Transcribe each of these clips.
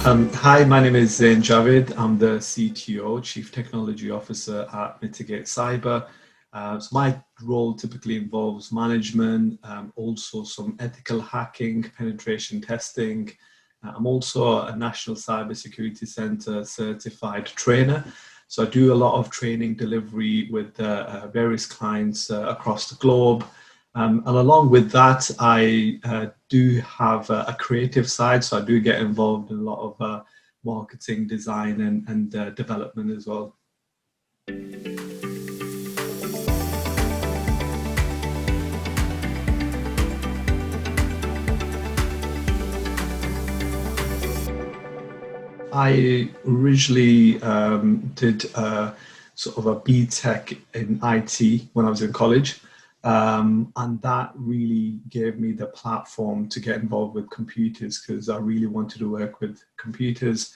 Hi, my name is Zain Javid. I'm the CTO, Chief Technology Officer at Mitigate Cyber. So my role typically involves management, also some ethical hacking, penetration testing. I'm also a National Cybersecurity Centre certified trainer. So I do a lot of training delivery with various clients across the globe. And along with that, I do have a creative side, so I do get involved in a lot of marketing, design, and development as well. I originally did sort of a BTech in IT when I was in college. And that really gave me the platform to get involved with computers because I really wanted to work with computers.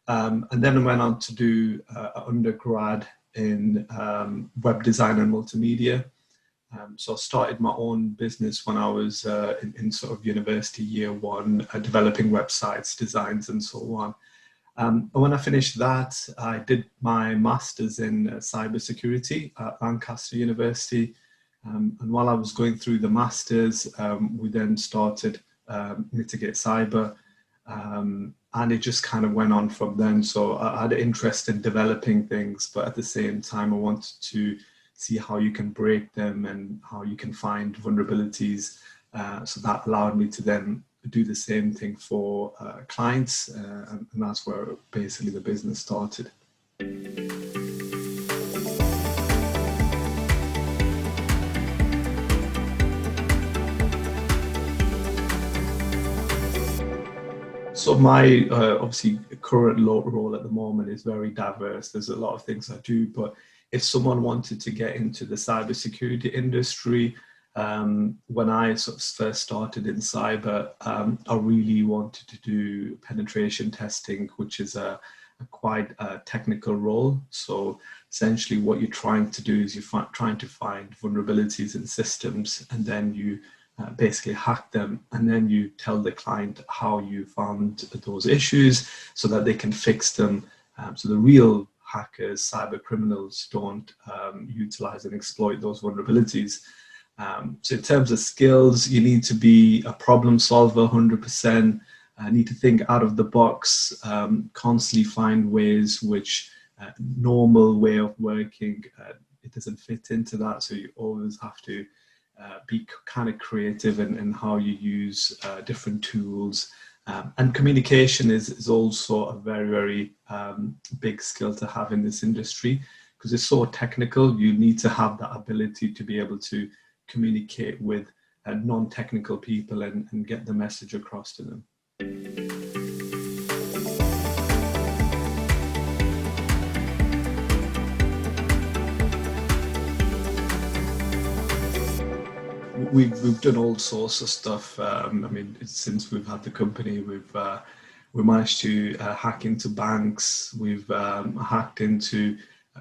And then I went on to do an undergrad in web design and multimedia. So I started my own business when I was in sort of university year one, developing websites, designs, and so on. And when I finished that, I did my master's in cybersecurity at Lancaster University. And while I was going through the masters, we then started Mitigate Cyber, and it just kind of went on from then. So I had an interest in developing things, but at the same time, I wanted to see how you can break them and how you can find vulnerabilities. So that allowed me to then do the same thing for clients, and that's where basically the business started. So my obviously current role at the moment is very diverse. There's a lot of things I do, but if someone wanted to get into the cybersecurity industry, when I sort of first started in cyber, I really wanted to do penetration testing, which is a quite technical role. So essentially what you're trying to do is you're trying to find vulnerabilities in systems, and then you basically hack them, and then you tell the client how you found those issues so that they can fix them. So the real hackers, cyber criminals, don't utilize and exploit those vulnerabilities. So in terms of skills, you need to be a problem solver 100%, need to think out of the box, constantly find ways which normal way of working, it doesn't fit into that. So you always have to be kind of creative in how you use different tools. And communication is also a very, very big skill to have in this industry because it's so technical. You need to have that ability to be able to communicate with non-technical people and get the message across to them. We've done all sorts of stuff. I mean, since we've had the company, we managed to hack into banks. We've hacked into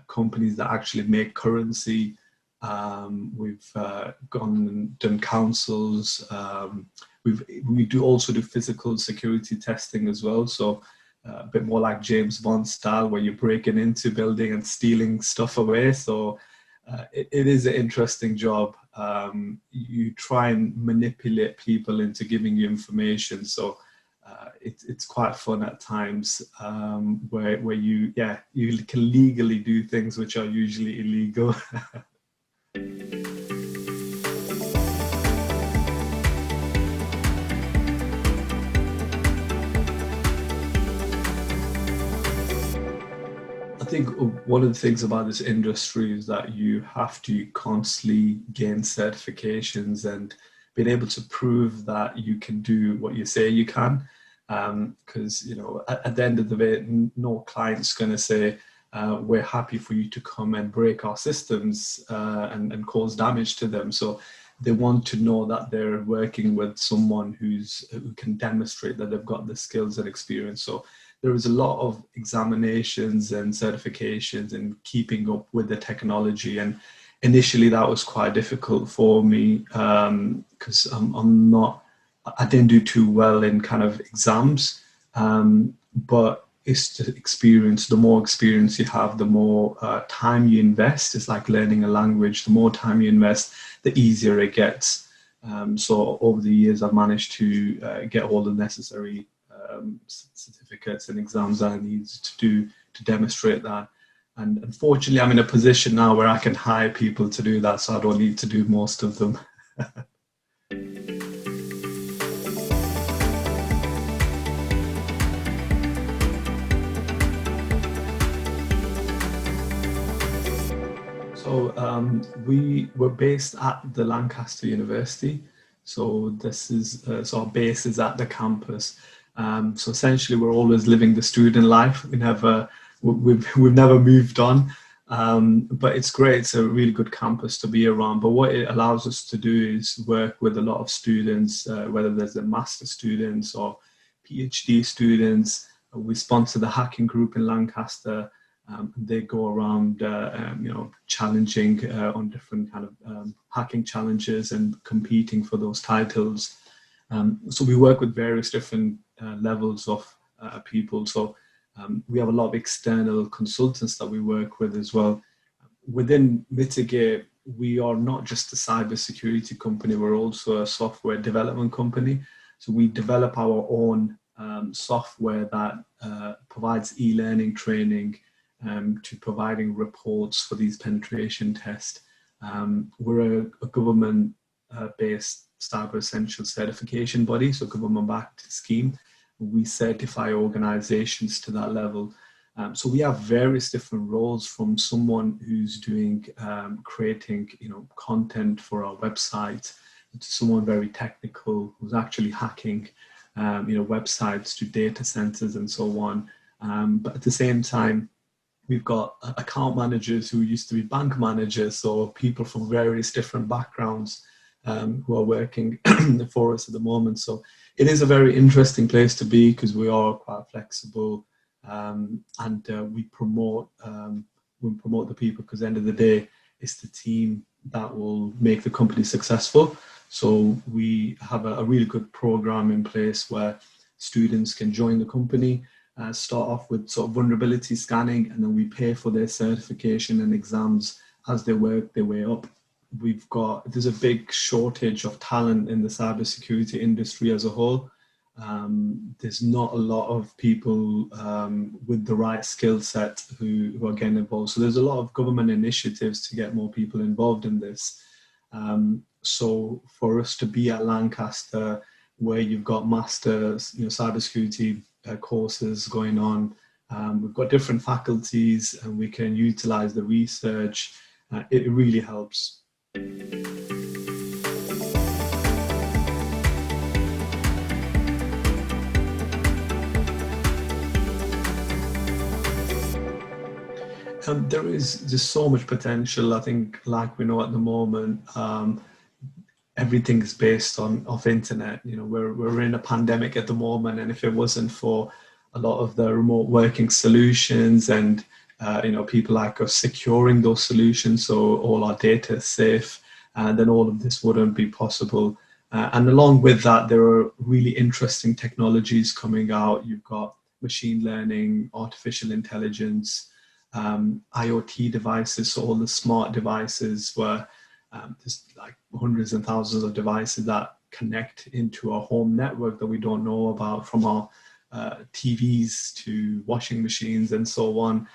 companies that actually make currency. We've gone and done councils. We do also do physical security testing as well. So a bit more like James Bond style, where you're breaking into building and stealing stuff away. So it is an interesting job. You try and manipulate people into giving you information. So it's quite fun at times, where you can legally do things which are usually illegal. I think one of the things about this industry is that you have to constantly gain certifications and being able to prove that you can do what you say you can. Because, at the end of the day, no client's going to say, we're happy for you to come and break our systems and cause damage to them. So they want to know that they're working with someone who can demonstrate that they've got the skills and experience. So there was a lot of examinations and certifications and keeping up with the technology. And initially that was quite difficult for me because I didn't do too well in kind of exams. but it's the experience. The more experience you have, the more time you invest. It's like learning a language. The more time you invest, the easier it gets. So over the years, I've managed to get all the necessary certificates and exams I need to demonstrate that. And unfortunately, I'm in a position now where I can hire people to do that, so I don't need to do most of them. So we were based at the Lancaster University. So this is so our base is at the campus. So essentially, we're always living the student life. We've never moved on, but it's great. It's a really good campus to be around. But what it allows us to do is work with a lot of students, whether there's a master students or PhD students. We sponsor the hacking group in Lancaster. They go around, challenging on different kind of hacking challenges and competing for those titles. So we work with various different levels of people. So we have a lot of external consultants that we work with as well. Within Mitigate, we are not just a cybersecurity company, we're also a software development company. So we develop our own software that provides e-learning training to providing reports for these penetration tests. We're a government-based Cyber Essential certification body, so government-backed scheme. We certify organizations to that level. So we have various different roles, from someone who's doing creating content for our website, to someone very technical who's actually hacking websites to data centers and so on. But at the same time, we've got account managers who used to be bank managers, so people from various different backgrounds who are working for us at the moment. So it is a very interesting place to be because we are quite flexible, and we promote the people, because at the end of the day, it's the team that will make the company successful. So we have a really good program in place where students can join the company, start off with sort of vulnerability scanning, and then we pay for their certification and exams as they work their way up. There's a big shortage of talent in the cybersecurity industry as a whole. There's not a lot of people with the right skill set who are getting involved. So there's a lot of government initiatives to get more people involved in this. So for us to be at Lancaster, where you've got masters, cybersecurity courses going on, we've got different faculties, and we can utilize the research. It really helps. There's so much potential. I think, like we know at the moment, everything is based off internet. We're in a pandemic at the moment, and if it wasn't for a lot of the remote working solutions and people like us securing those solutions so all our data is safe, then all of this wouldn't be possible. And along with that, there are really interesting technologies coming out. You've got machine learning, artificial intelligence, IoT devices, so all the smart devices where there's like hundreds and thousands of devices that connect into our home network that we don't know about, from our TVs to washing machines and so on.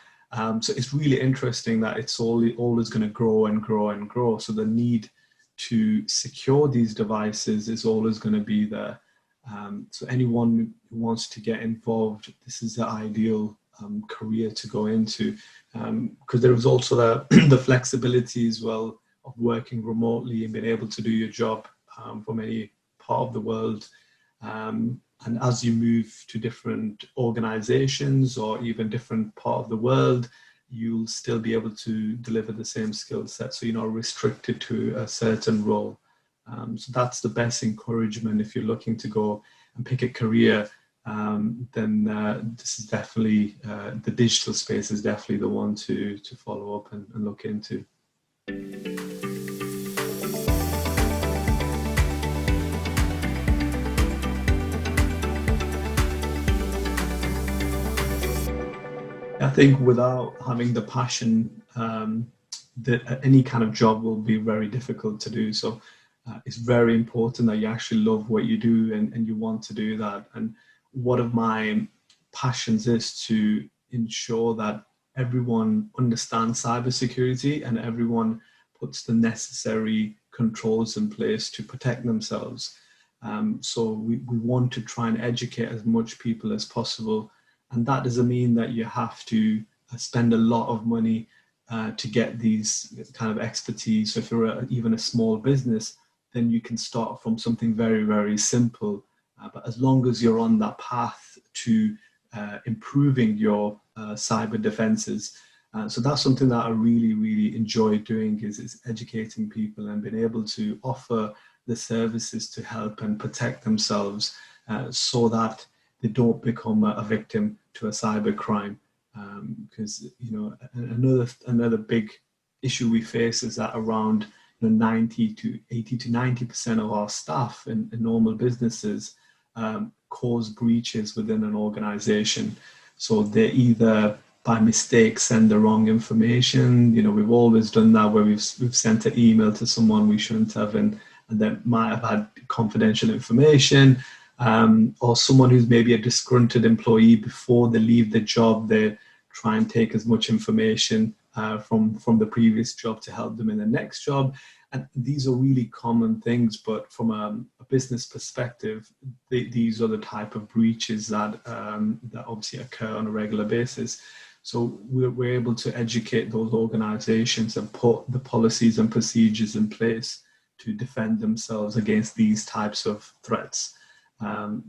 So it's really interesting that it's always going to grow and grow and grow. So the need to secure these devices is always going to be there. So anyone who wants to get involved, this is the ideal career to go into, because there is also the flexibility as well of working remotely and being able to do your job from any part of the world. And as you move to different organizations or even different part of the world, you'll still be able to deliver the same skill set. So you're not restricted to a certain role. So that's the best encouragement if you're looking to go and pick a career. Then this is definitely, the digital space is definitely the one to follow up and look into. think without having the passion, that any kind of job will be very difficult to do. So it's very important that you actually love what you do, and you want to do that. And one of my passions is to ensure that everyone understands cybersecurity and everyone puts the necessary controls in place to protect themselves. So we want to try and educate as much people as possible. And that doesn't mean that you have to spend a lot of money to get these kind of expertise. So if you're even a small business, then you can start from something very, very simple. But as long as you're on that path to improving your cyber defenses, so that's something that I really, really enjoy doing, is educating people and being able to offer the services to help and protect themselves so that they don't become a victim to a cyber crime. Because another big issue we face is that around 90 to 80 to 90% of our staff in normal businesses cause breaches within an organization. So they either by mistake send the wrong information. We've always done that, where we've sent an email to someone we shouldn't have, and that might have had confidential information, or someone who's maybe a disgruntled employee, before they leave the job, they try and take as much information from the previous job to help them in the next job. And these are really common things, but from a business perspective, these are the type of breaches that obviously occur on a regular basis. So we're able to educate those organizations and put the policies and procedures in place to defend themselves against these types of threats. And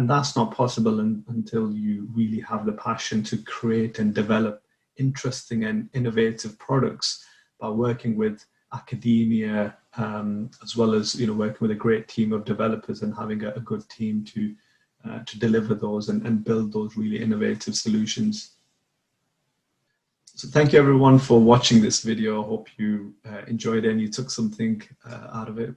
that's not possible until you really have the passion to create and develop interesting and innovative products by working with academia, as well as working with a great team of developers and having a good team to deliver those and build those really innovative solutions. So thank you everyone for watching this video. I hope you enjoyed it and you took something out of it.